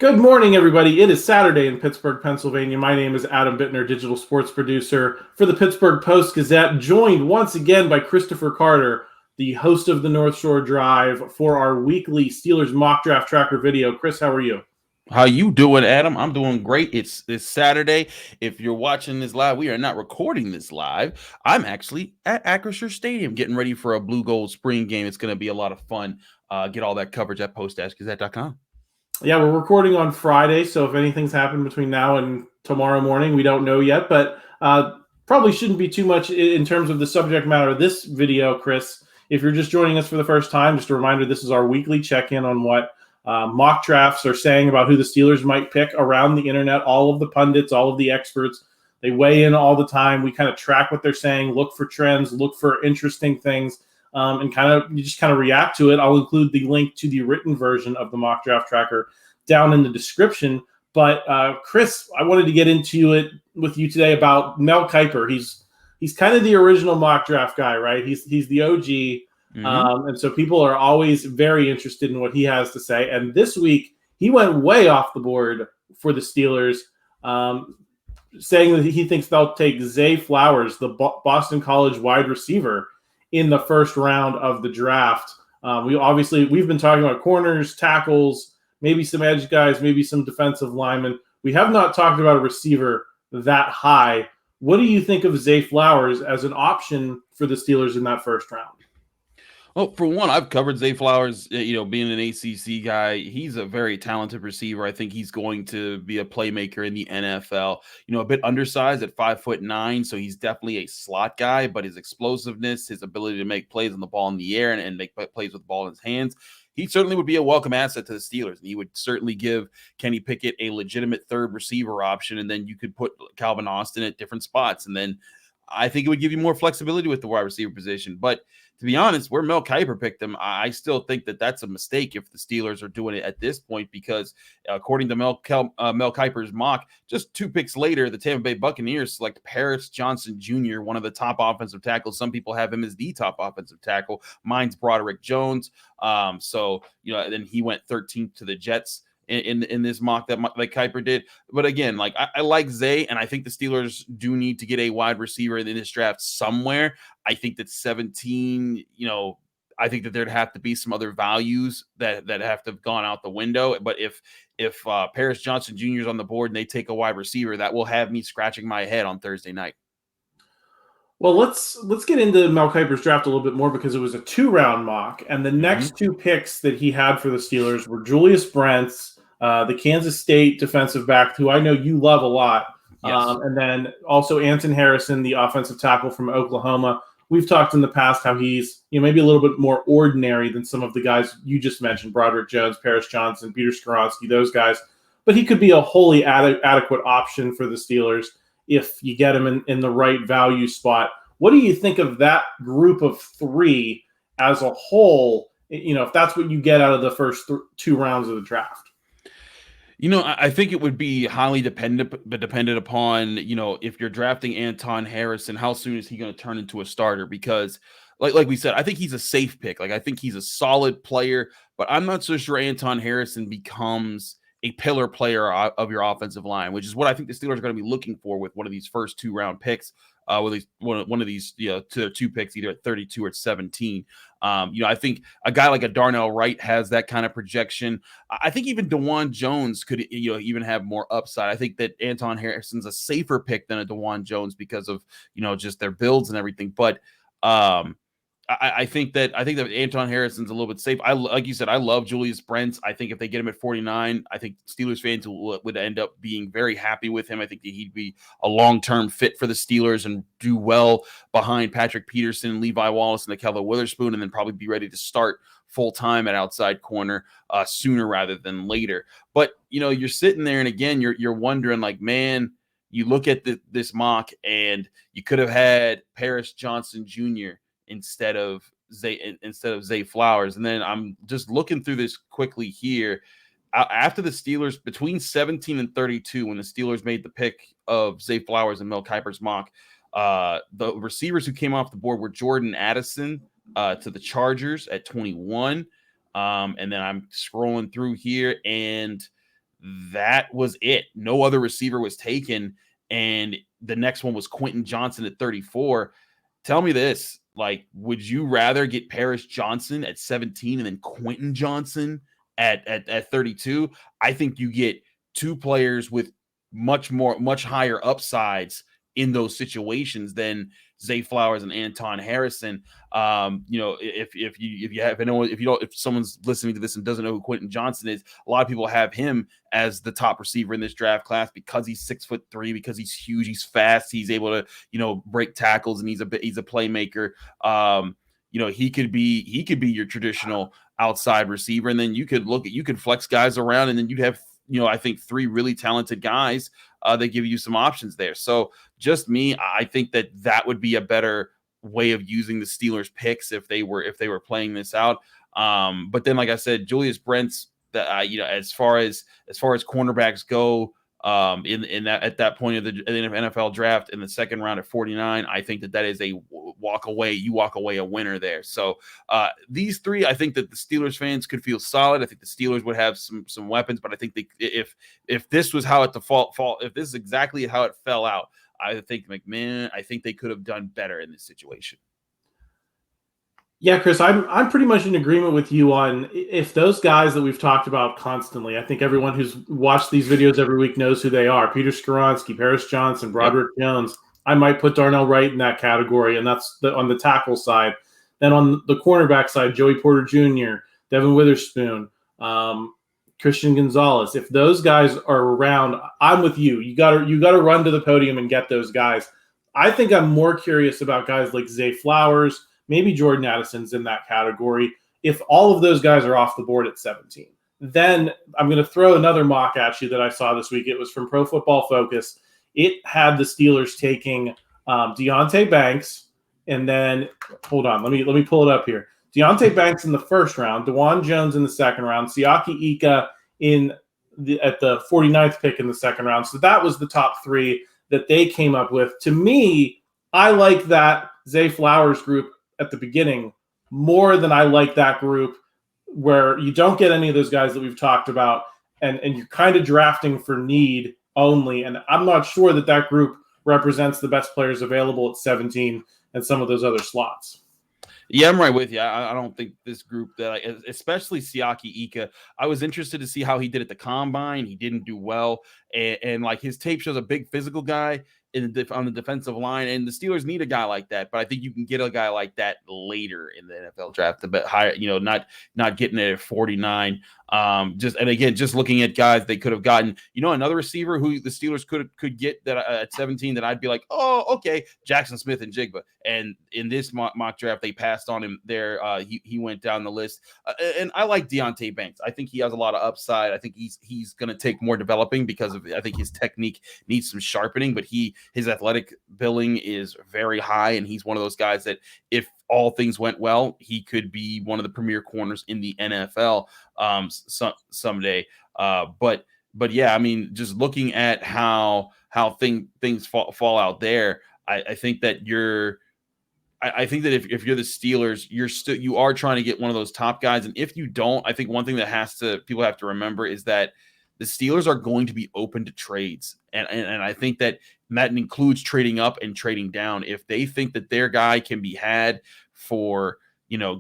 Good morning, everybody. It is Saturday in Pittsburgh, Pennsylvania. My name is Adam Bittner, digital sports producer for the Pittsburgh Post-Gazette, joined once again by Christopher Carter, the host of the North Shore Drive, for our weekly Steelers mock draft tracker video. Chris, how are you? How you doing, Adam? I'm doing great. It's Saturday. If you're watching this live, we are not recording this live. I'm actually at Acrisure Stadium getting ready for a Blue Gold spring game. It's going to be a lot of fun. Get all that coverage at post-gazette.com. Yeah, we're recording on Friday, so if anything's happened between now and tomorrow morning, we don't know yet, but probably shouldn't be too much in terms of the subject matter of this video, Chris. If you're just joining us for the first time, just a reminder, this is our weekly check-in on what mock drafts are saying about who the Steelers might pick around the internet. All of the pundits, all of the experts, they weigh in all the time. We kind of track what they're saying, look for trends, look for interesting things, and you just kind of react to it. I'll include the link to the written version of the mock draft tracker down in the description. But Chris, I wanted to get into it with you today about Mel Kiper. He's kind of the original mock draft guy, right? He's the OG. And so people are always very interested in what he has to say. And this week, he went way off the board for the Steelers, saying that he thinks they'll take Zay Flowers, the Boston College wide receiver, in the first round of the draft. We've been talking about corners, tackles, maybe some edge guys, maybe some defensive linemen. We have not talked about a receiver that high. What do you think of Zay Flowers as an option for the Steelers in that first round? Well, for one, I've covered Zay Flowers, being an ACC guy. He's a very talented receiver. I think he's going to be a playmaker in the NFL. A bit undersized at 5'9", so he's definitely a slot guy, but his explosiveness, his ability to make plays on the ball in the air and make plays with the ball in his hands, he certainly would be a welcome asset to the Steelers. And he would certainly give Kenny Pickett a legitimate third receiver option, and then you could put Calvin Austin at different spots. And then I think it would give you more flexibility with the wide receiver position. But to be honest, where Mel Kiper picked him, I still think that that's a mistake if the Steelers are doing it at this point, because according to Mel Kiper's mock, just 2 picks later, the Tampa Bay Buccaneers select Paris Johnson Jr., one of the top offensive tackles. Some people have him as the top offensive tackle. Mine's Broderick Jones. Then he went 13th to the Jets in this mock that Kiper did. But again, I like Zay, and I think the Steelers do need to get a wide receiver in this draft somewhere. I think that 17, I think that there'd have to be some other values that have to have gone out the window. But if Paris Johnson Jr. is on the board and they take a wide receiver, that will have me scratching my head on Thursday night. Well, let's get into Mel Kiper's draft a little bit more, because it was a 2-round mock, and the next 2 picks that he had for the Steelers were Julius Brents, the Kansas State defensive back, who I know you love a lot, yes. And then also Anton Harrison, the offensive tackle from Oklahoma. We've talked in the past how he's maybe a little bit more ordinary than some of the guys you just mentioned, Broderick Jones, Paris Johnson, Peter Skoronski, those guys. But he could be a wholly adequate option for the Steelers if you get him in the right value spot. What do you think of that group of 3 as a whole, if that's what you get out of the first 2 rounds of the draft? I think it would be highly dependent upon, if you're drafting Anton Harrison, how soon is he going to turn into a starter? Because like we said, I think he's a safe pick. I think he's a solid player, but I'm not so sure Anton Harrison becomes a pillar player of your offensive line, which is what I think the Steelers are going to be looking for with one of these first 2-round picks. With one of these, 2 picks, either at 32 or at 17. I think a guy like a Darnell Wright has that kind of projection. I think even DeJuan Jones could, even have more upside. I think that Anton Harrison's a safer pick than a DeJuan Jones because of, just their builds and everything. But I think that Anton Harrison's a little bit safe. Like you said, I love Julius Brents. I think if they get him at 49, I think Steelers fans would end up being very happy with him. I think that he'd be a long-term fit for the Steelers and do well behind Patrick Peterson, Levi Wallace, and Ahkello Witherspoon, and then probably be ready to start full-time at outside corner sooner rather than later. But, you're sitting there, and again, you're wondering, man, you look at this mock, and you could have had Paris Johnson Jr. instead of Zay Flowers. And then I'm just looking through this quickly here. After the Steelers, between 17 and 32, when the Steelers made the pick of Zay Flowers and Mel Kiper's mock, the receivers who came off the board were Jordan Addison to the Chargers at 21. And then I'm scrolling through here, and that was it. No other receiver was taken, and the next one was Quentin Johnson at 34. Tell me this, like, would you rather get Paris Johnson at 17 and then Quentin Johnson at 32? I think you get two players with much higher upsides in those situations than Zay Flowers and Anton Harrison. If someone's listening to this and doesn't know who Quentin Johnson is, a lot of people have him as the top receiver in this draft class because he's 6'3", because he's huge, he's fast, he's able to break tackles, and he's a playmaker. He could be your traditional outside receiver, and then you could flex guys around, and then you'd have I think three really talented guys that give you some options there. So just me, I think that would be a better way of using the Steelers picks if they were playing this out. But then, like I said, Julius Brents, that as far as cornerbacks go, at that point of the NFL draft in the second round at 49, I think that is a walk away a winner there. So these three, I think that the Steelers fans could feel solid. I think the Steelers would have some weapons, but I think if this was how it if this is exactly how it fell out, I think they could have done better in this situation. Yeah, Chris, I'm pretty much in agreement with you on if those guys that we've talked about constantly. I think everyone who's watched these videos every week knows who they are: Peter Skoronski, Paris Johnson, Broderick Jones. I might put Darnell Wright in that category, and that's on the tackle side. Then on the cornerback side, Joey Porter Jr., Devin Witherspoon, Christian Gonzalez. If those guys are around, I'm with you. You got to run to the podium and get those guys. I think I'm more curious about guys like Zay Flowers. Maybe Jordan Addison's in that category. If all of those guys are off the board at 17, then I'm going to throw another mock at you that I saw this week. It was from Pro Football Focus. It had the Steelers taking Deonte Banks, and then hold on, let me pull it up here. Deonte Banks in the first round, DeJuan Jones in the second round, Siaki Ika at the 49th pick in the second round. So that was the top three that they came up with. To me, I like that Zay Flowers group at the beginning more than I like that group where you don't get any of those guys that we've talked about, and you're kind of drafting for need only. And I'm not sure that group represents the best players available at 17 and some of those other slots. Yeah, I'm right with you. I don't think this group, especially Siaki Ika, I was interested to see how he did at the combine. He didn't do well, and like his tape shows a big physical guy on the defensive line, and the Steelers need a guy like that. But I think you can get a guy like that later in the NFL draft, a bit higher. Not getting it at 49. Just looking at guys they could have gotten. Another receiver who the Steelers could get that at 17 that I'd be like, oh, okay, Jackson Smith-Njigba. And in this mock draft, they passed on him there. He went down the list, and I like Deonte Banks. I think he has a lot of upside. I think he's going to take more developing because I think his technique needs some sharpening, but his athletic billing is very high, and he's one of those guys that if all things went well, he could be one of the premier corners in the NFL someday. But yeah, I mean, just looking at how things fall out there, I think that I think that if you're the Steelers, you are trying to get one of those top guys, and if you don't, I think one thing that people have to remember is that the Steelers are going to be open to trades, and I think that includes trading up and trading down. If they think that their guy can be had for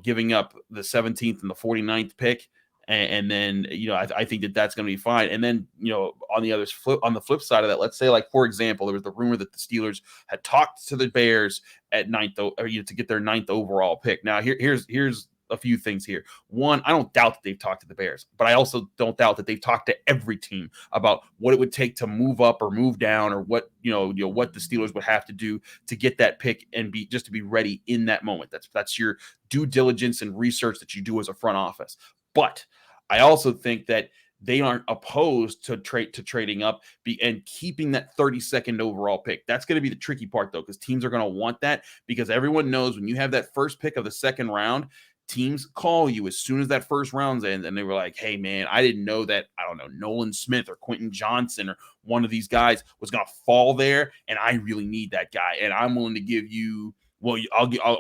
giving up the 17th and the 49th pick, and then I think that that's going to be fine. And then on the flip side of that, let's say, like, for example, there was the rumor that the Steelers had talked to the Bears at to get their 9th overall pick. Now here's a few things here. One, I don't doubt that they've talked to the Bears, but I also don't doubt that they've talked to every team about what it would take to move up or move down, or what what the Steelers would have to do to get that pick and to be ready in that moment. That's your due diligence and research that you do as a front office. But I also think that they aren't opposed to trading up and keeping that 32nd overall pick. That's going to be the tricky part, though, because teams are going to want that, because everyone knows when you have that first pick of the second round, teams call you as soon as that first round's ends, and they were like, hey, man, I didn't know that, I don't know, Nolan Smith or Quentin Johnson or one of these guys was going to fall there, and I really need that guy, and I'm willing to give you, well,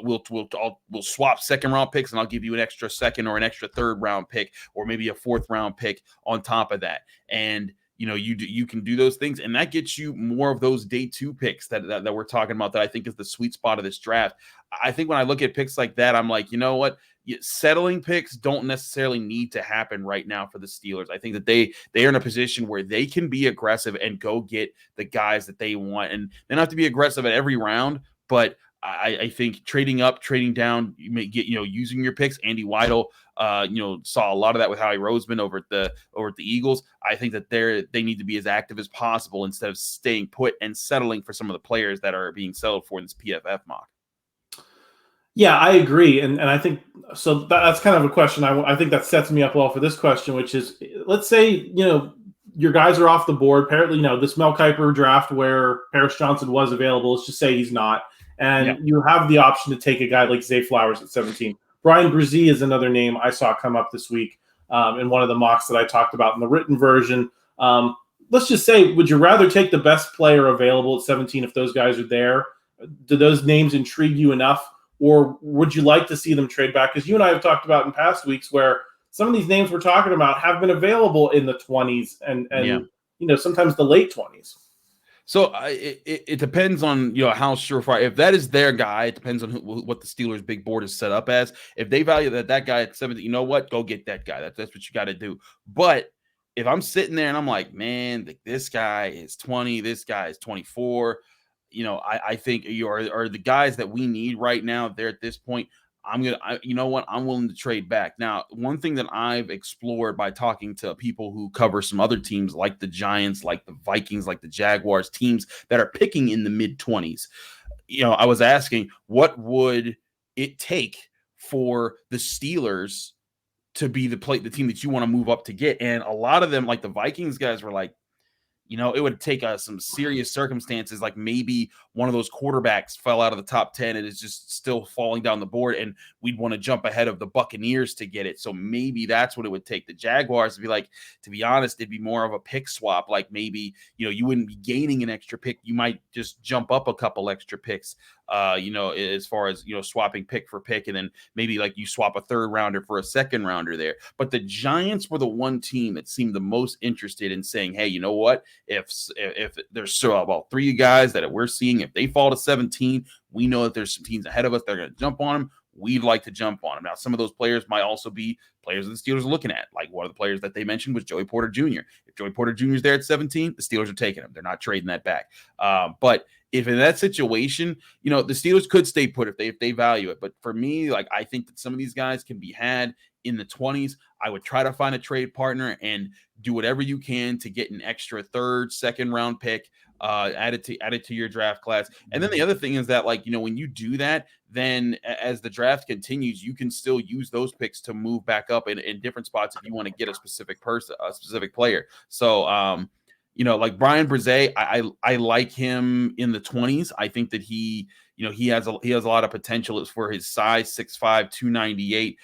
we'll swap second round picks, and I'll give you an extra second or an extra third round pick, or maybe a fourth round pick on top of that. And you can do those things, and that gets you more of those day 2 picks that we're talking about, that I think is the sweet spot of this draft. I think when I look at picks like that, I'm like, you know what? Settling picks don't necessarily need to happen right now for the Steelers. I think that they are in a position where they can be aggressive and go get the guys that they want, and they don't have to be aggressive at every round, but I think trading up, trading down, you may get, using your picks. Andy Weidel, saw a lot of that with Howie Roseman over at the Eagles. I think that they need to be as active as possible instead of staying put and settling for some of the players that are being settled for in this PFF mock. Yeah, I agree, and I think so. That's kind of a question. I think that sets me up well for this question, which is, let's say your guys are off the board. Apparently, this Mel Kiper draft where Paris Johnson was available. Let's just say he's not, and you have the option to take a guy like Zay Flowers at 17. Bryan Bresee is another name I saw come up this week in one of the mocks that I talked about in the written version. Let's just say, would you rather take the best player available at 17 if those guys are there? Do those names intrigue you enough? Or would you like to see them trade back? Because you and I have talked about in past weeks where some of these names we're talking about have been available in the 20s and sometimes the late 20s. So it depends on how surefire. If that is their guy, it depends on what the Steelers' big board is set up as. If they value that guy at 17, you know what? Go get that guy. That's what you got to do. But if I'm sitting there and I'm like, man, this guy is 20, this guy is 24. I think are the guys that we need right now there at this point. I'm willing to trade back. Now, one thing that I've explored by talking to people who cover some other teams like the Giants, like the Vikings, like the Jaguars, teams that are picking in the mid-20s, I was asking, what would it take for the Steelers to be the team that you want to move up to get? And a lot of them, like the Vikings guys, were like, it would take some serious circumstances, like maybe one of those quarterbacks fell out of the top 10 and is just still falling down the board, and we'd want to jump ahead of the Buccaneers to get it. So maybe that's what it would take. The Jaguars would be like, to be honest, it'd be more of a pick swap. Like maybe, you wouldn't be gaining an extra pick. You might just jump up a couple extra picks, as far as, swapping pick for pick. And then maybe like you swap a third rounder for a second rounder there. But the Giants were the one team that seemed the most interested in saying, hey, you know what? If there's about 3 guys that we're seeing, if they fall to 17, we know that there's some teams ahead of us. They're going to jump on them. We'd like to jump on them. Now, some of those players might also be players that the Steelers are looking at. Like one of the players that they mentioned was Joey Porter Jr. If Joey Porter Jr. is there at 17, the Steelers are taking him. They're not trading that back. But if in that situation, the Steelers could stay put if they value it. But for me, like, I think that some of these guys can be had in the 20s. I would try to find a trade partner and do whatever you can to get an extra third, second round pick added to your draft class. And then the other thing is that, like, when you do that, then as the draft continues, you can still use those picks to move back up in different spots if you want to get a specific person, a specific player. So, like Bryan Bresee, I like him in the 20s. I think that he has a lot of potential as for his size, 6'5", 298,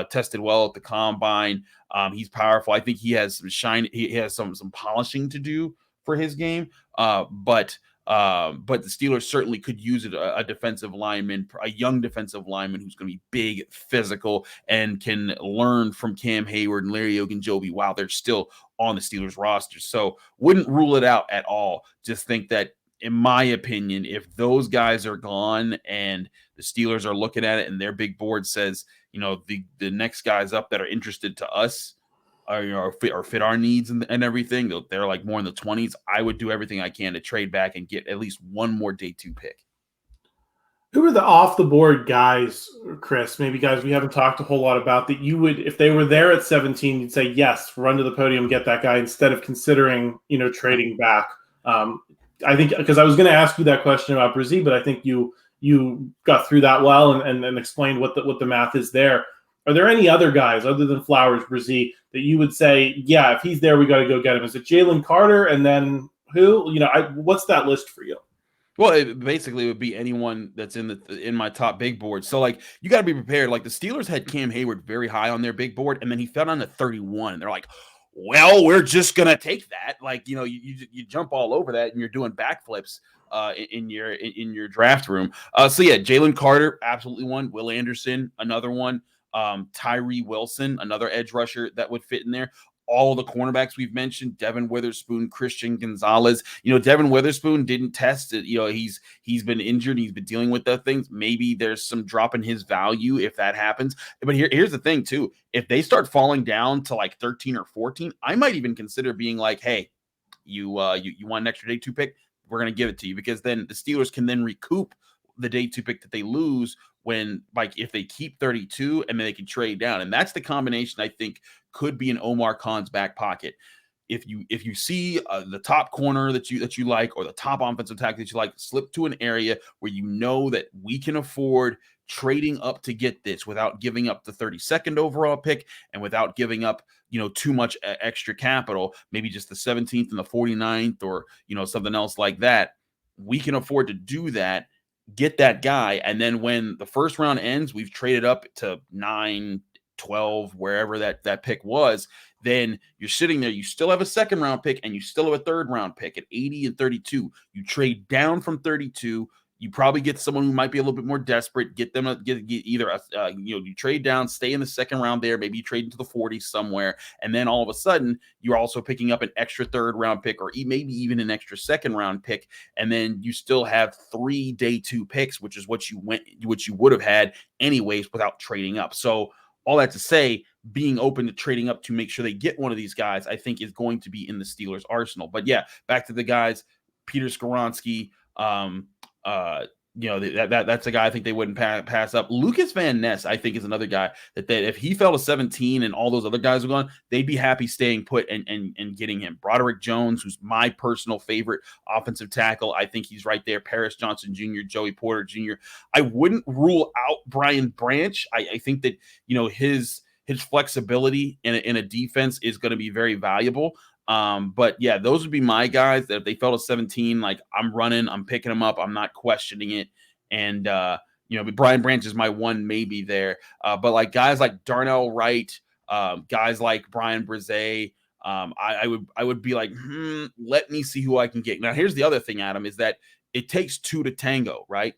tested well at the combine. He's powerful. I think he has some shine. He has some polishing to do for his game. But the Steelers certainly could use a defensive lineman, a young defensive lineman who's going to be big, physical, and can learn from Cam Hayward and Larry Ogunjobi while they're still on the Steelers roster. So wouldn't rule it out at all. Just think that, in my opinion, if those guys are gone and the Steelers are looking at it and their big board says, the next guys up that are interested to us or fit our needs and everything, they're like more in the 20s, I would do everything I can to trade back and get at least one more day 2 pick. Who are the off the board guys, Chris? Maybe guys we haven't talked a whole lot about that you would, if they were there at 17, you'd say, yes, run to the podium, get that guy instead of considering, trading back. I think, because I was going to ask you that question about Bresee, but I think you got through that well and explained what the math is there. Are there any other guys other than Flowers, Bresee, that you would say, yeah, if he's there, we got to go get him? Is it Jalen Carter, and then who? What's that list for you? Well, it basically would be anyone that's in my top big board. So, like, you got to be prepared. Like, the Steelers had Cam Hayward very high on their big board, and then he fell down to 31. And they're like, well, we're just gonna take that. Like, you jump all over that, and you're doing backflips in your draft room. So yeah, Jalen Carter, absolutely one. Will Anderson, another one. Tyree Wilson, another edge rusher that would fit in there. all the cornerbacks we've mentioned, Devin Witherspoon, Christian Gonzalez. Devin Witherspoon didn't test it. He's been injured. He's been dealing with those things. Maybe there's some drop in his value if that happens. But here's the thing too. If they start falling down to like 13 or 14, I might even consider being like, hey, you want an extra day 2 pick? We're going to give it to you, because then the Steelers can then recoup the day 2 pick that they lose when, like, if they keep 32 and then they can trade down. And that's the combination I think could be in Omar Khan's back pocket. If you see the top corner that you like, or the top offensive tackle that you like, slip to an area where you know that we can afford trading up to get this without giving up the 32nd overall pick and without giving up too much extra capital, maybe just the 17th and the 49th, or something else like that. We can afford to do that, get that guy, and then when the first round ends, we've traded up to 9, 12, wherever that pick was. Then you're sitting there, you still have a second round pick and you still have a third round pick at 80 and 32. You trade down from 32. You probably get someone who might be a little bit more desperate, get them get either you trade down, stay in the second round there, maybe you trade into the 40s somewhere, and then all of a sudden you're also picking up an extra third round pick, or maybe even an extra second round pick, and then you still have 3 day 2 picks, which is what you would have had anyways without trading up. So all that to say, being open to trading up to make sure they get one of these guys, I think is going to be in the Steelers' arsenal. But yeah, back to the guys, Peter Skoronski, that's a guy I think they wouldn't pass up. Lucas Van Ness, I think, is another guy that if he fell to 17 and all those other guys were gone, they'd be happy staying put and getting him. Broderick Jones, who's my personal favorite offensive tackle, I think he's right there. Paris Johnson Jr., Joey Porter Jr. I wouldn't rule out Brian Branch. I think that his flexibility in a defense is going to be very valuable. But yeah, those would be my guys that if they fell to 17, like I'm picking them up. I'm not questioning it. And, but Brian Branch is my one maybe there. But like guys like Darnell Wright, guys like Bryan Bresee, I would be like, let me see who I can get. Now, here's the other thing, Adam, is that it takes 2 to tango, right?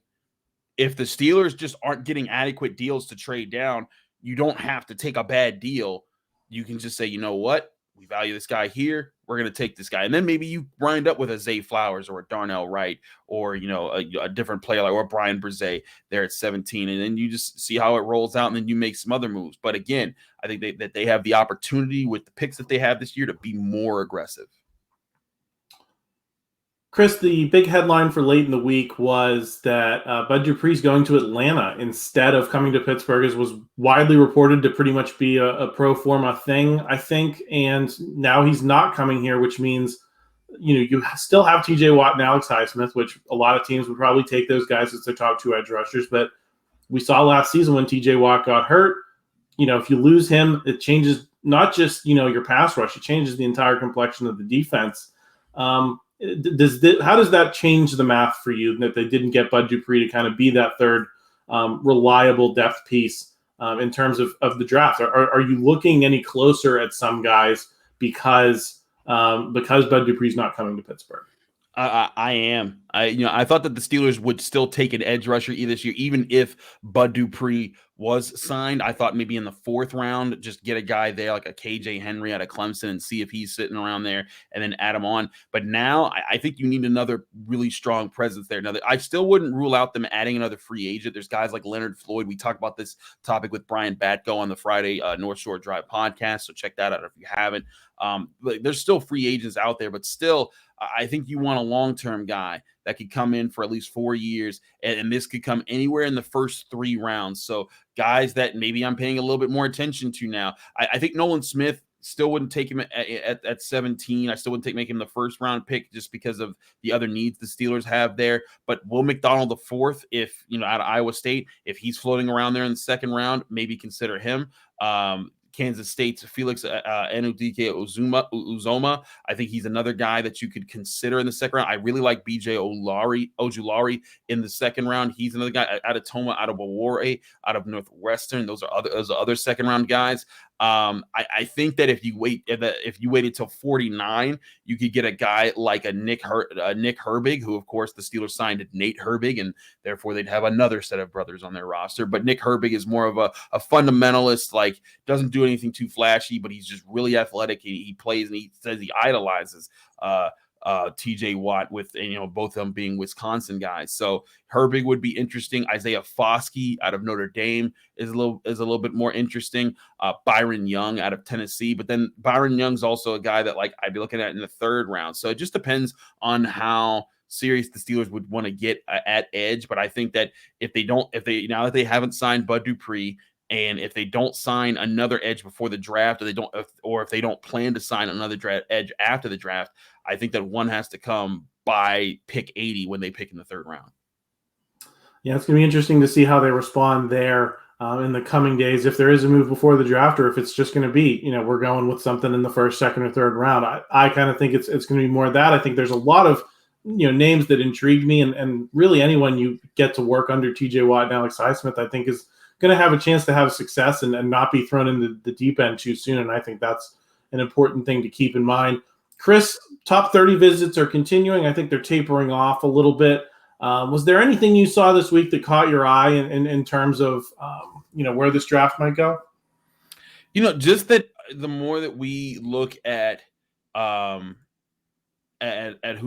If the Steelers just aren't getting adequate deals to trade down, you don't have to take a bad deal. You can just say, you know what? We value this guy here. We're going to take this guy. And then maybe you wind up with a Zay Flowers or a Darnell Wright, or, a different player like, or Bryan Bresee there at 17. And then you just see how it rolls out, and then you make some other moves. But again, I think that they have the opportunity with the picks that they have this year to be more aggressive. Chris, the big headline for late in the week was that Bud Dupree's going to Atlanta instead of coming to Pittsburgh, as was widely reported to pretty much be a pro forma thing, I think. And now he's not coming here, which means, you still have TJ Watt and Alex Highsmith, which a lot of teams would probably take those guys as their top 2 edge rushers. But we saw last season when TJ Watt got hurt, if you lose him, it changes not just, your pass rush, it changes the entire complexion of the defense. How does that change the math for you that they didn't get Bud Dupree to kind of be that third reliable depth piece in terms of the draft? Are you looking any closer at some guys because Bud Dupree's not coming to Pittsburgh? I am. I thought that the Steelers would still take an edge rusher this year, even if Bud Dupree was signed. I thought maybe in the 4th round, just get a guy there like a KJ Henry out of Clemson and see if he's sitting around there, and then add him on. But now I think you need another really strong presence there. Now, I still wouldn't rule out them adding another free agent. There's guys like Leonard Floyd. We talked about this topic with Brian Batko on the Friday North Shore Drive podcast, so check that out if you haven't. But there's still free agents out there, but still, I think you want a long-term guy that could come in for at least 4 years, and this could come anywhere in the first 3 rounds. So guys that maybe I'm paying a little bit more attention to now. I think Nolan Smith, still wouldn't take him at 17. I still wouldn't make him the 1st round pick just because of the other needs the Steelers have there. But Will McDonald the 4th, if out of Iowa State, if he's floating around there in the 2nd round, maybe consider him. Kansas State's Felix Enudike Uzoma. I think he's another guy that you could consider in the 2nd round. I really like BJ Ojulari in the 2nd round. He's another guy. Adatoma out of Awore, out of Northwestern. Those are other 2nd round guys. I think that if you waited till 49, you could get a guy like a Nick Herbig, who of course the Steelers signed Nate Herbig, and therefore they'd have another set of brothers on their roster. But Nick Herbig is more of a fundamentalist, like doesn't do anything too flashy, but he's just really athletic. He plays and he says he idolizes TJ Watt, with both of them being Wisconsin guys. So Herbig would be interesting. Isaiah Foskey out of Notre Dame is a little bit more interesting. Byron Young out of Tennessee, but then Byron Young's also a guy that like I'd be looking at in the 3rd round. So it just depends on how serious the Steelers would want to get at edge. But I think that if now that they haven't signed Bud Dupree, and if they don't sign another edge before the draft, or if they don't plan to sign another edge after the draft, I think that one has to come by pick 80 when they pick in the 3rd round. Yeah, it's going to be interesting to see how they respond there in the coming days. If there is a move before the draft, or if it's just going to be, we're going with something in the 1st, 2nd, or 3rd round. I kind of think it's going to be more of that. I think there's a lot of names that intrigue me, and really anyone you get to work under TJ Watt and Alex Highsmith, I think is going to have a chance to have success and not be thrown into the deep end too soon. And I think that's an important thing to keep in mind. Chris, top 30 visits are continuing. I think they're tapering off a little bit. Was there anything you saw this week that caught your eye in terms of, where this draft might go? Just that the more that we look at who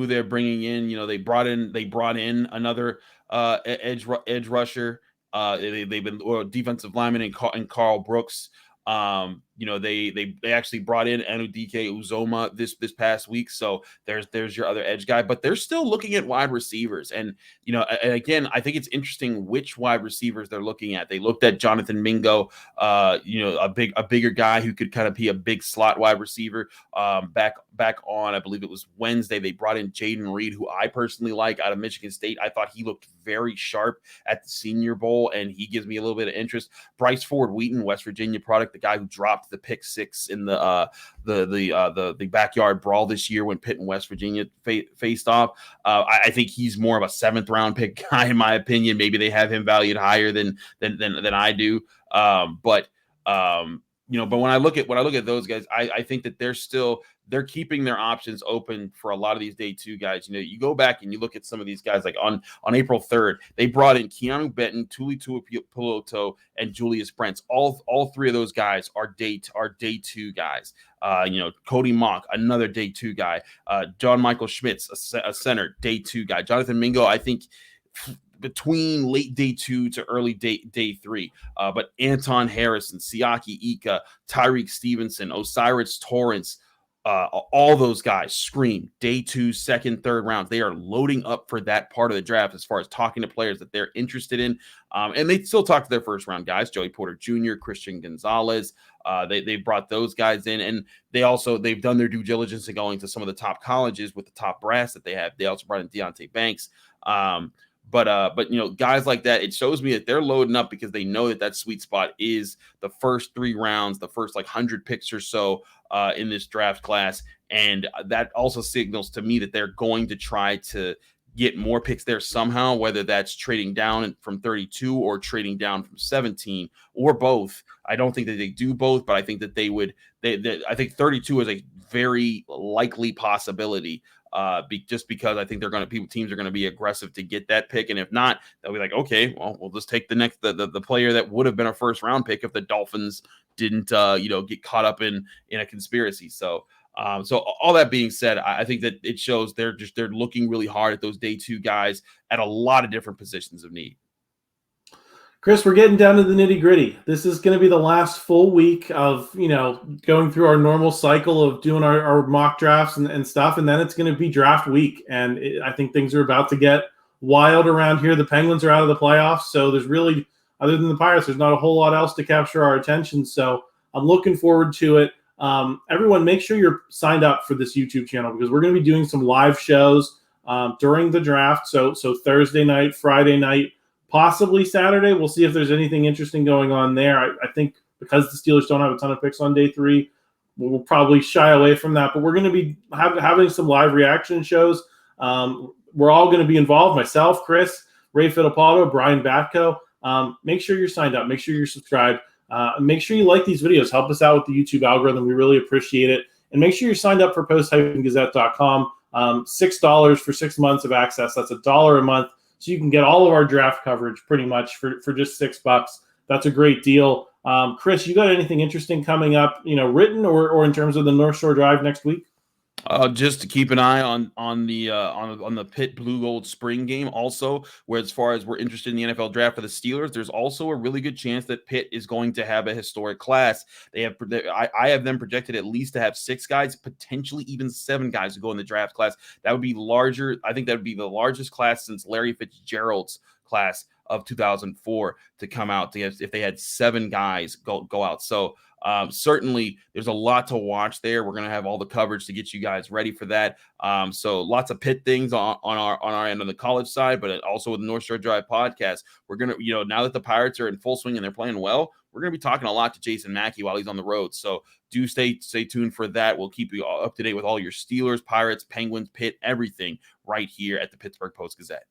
they're bringing in, they brought in another edge rusher. They've been defensive lineman and Carl Brooks. They actually brought in Anudike Uzoma this past week. So there's your other edge guy, but they're still looking at wide receivers. And, and again, I think it's interesting which wide receivers they're looking at. They looked at Jonathan Mingo, a bigger guy who could kind of be a big slot wide receiver. Back on, I believe it was Wednesday, they brought in Jaden Reed, who I personally like, out of Michigan State. I thought he looked very sharp at the Senior Bowl, and he gives me a little bit of interest. Bryce Ford Wheaton, West Virginia product, the guy who dropped the pick 6 in the backyard brawl this year when Pitt and West Virginia faced off. I think he's more of a 7th round pick guy, in my opinion. Maybe they have him valued higher than I do. But when I look at those guys, I think that they're keeping their options open for a lot of these day 2 guys. You go back and you look at some of these guys, like on April 3rd, they brought in Keanu Benton, Tuli Tuipulotu, and Julius Brents. All 3 of those guys are day 2 guys. Cody Mock, another day 2 guy. John Michael Schmitz, a center, day 2 guy. Jonathan Mingo, I think between late day 2 to early day 3. But Anton Harrison, Siaki Ika, Tyreek Stevenson, Osiris Torrance, all those guys scream day 2, 2nd, 3rd rounds. They are loading up for that part of the draft as far as talking to players that they're interested in. And they still talk to their 1st round guys, Joey Porter Jr., Christian Gonzalez. They brought those guys in, and they've done their due diligence in going to some of the top colleges with the top brass that they have. They also brought in Deontay Banks. But guys like that, it shows me that they're loading up because they know that sweet spot is the first 3 rounds, the first 100 picks or so in this draft class. And that also signals to me that they're going to try to get more picks there somehow, whether that's trading down from 32 or trading down from 17 or both. I don't think that they do both, but I think that they would. I think 32 is a very likely possibility. Just because I think teams are going to be aggressive to get that pick, and if not, they'll be like, okay, well, we'll just take the player that would have been a 1st round pick if the Dolphins didn't get caught up in a conspiracy. So all that being said, I think that it shows they're looking really hard at those day 2 guys at a lot of different positions of need. Chris, we're getting down to the nitty gritty. This is going to be the last full week of, going through our normal cycle of doing our mock drafts and stuff. And then it's going to be draft week. And I think things are about to get wild around here. The Penguins are out of the playoffs. So there's really, other than the Pirates, there's not a whole lot else to capture our attention. So I'm looking forward to it. Everyone, make sure you're signed up for this YouTube channel because we're going to be doing some live shows during the draft. So Thursday night, Friday night, possibly Saturday. We'll see if there's anything interesting going on there. I think because the Steelers don't have a ton of picks on day 3, we'll probably shy away from that. But we're going to be having some live reaction shows. We're all going to be involved. Myself, Chris, Ray Fittipaldo, Brian Batko. Make sure you're signed up. Make sure you're subscribed. Make sure you like these videos. Help us out with the YouTube algorithm. We really appreciate it. And make sure you're signed up for post-gazette.com. $6 for 6 months of access. That's $1 a month. So you can get all of our draft coverage pretty much for just $6. That's a great deal. Chris, you got anything interesting coming up, written or in terms of the North Shore Drive next week? Just to keep an eye on the Pitt Blue Gold spring game. Also, where as far as we're interested in the NFL draft for the Steelers, there's also a really good chance that Pitt is going to have a historic class. I have them projected at least to have 6 guys, potentially even 7 guys to go in the draft class. That would be larger. I think that would be the largest class since Larry Fitzgerald's class of 2004 to come out if they had 7 guys go out. So certainly there's a lot to watch there. We're going to have all the coverage to get you guys ready for that. So lots of Pitt things on our end on the college side, but also with the North Shore Drive podcast, we're going to, now that the Pirates are in full swing and they're playing well, we're going to be talking a lot to Jason Mackey while he's on the road. So do stay tuned for that. We'll keep you up to date with all your Steelers, Pirates, Penguins, Pitt, everything right here at the Pittsburgh Post-Gazette.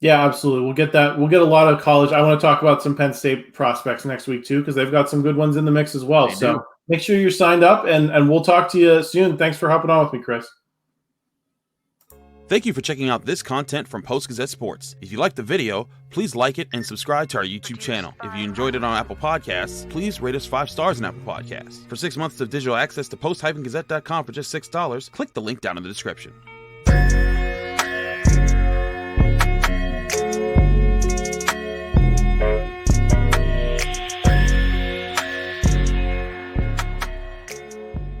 Yeah, absolutely. We'll get that. We'll get a lot of college. I want to talk about some Penn State prospects next week too, because they've got some good ones in the mix as well. So make sure you're signed up, and we'll talk to you soon. Thanks for hopping on with me, Chris. Thank you for checking out this content from Post-Gazette Sports. If you liked the video, please like it and subscribe to our YouTube channel. If you enjoyed it on Apple Podcasts, please rate us 5 stars on Apple Podcasts. For 6 months of digital access to post-gazette.com for just $6, click the link down in the description.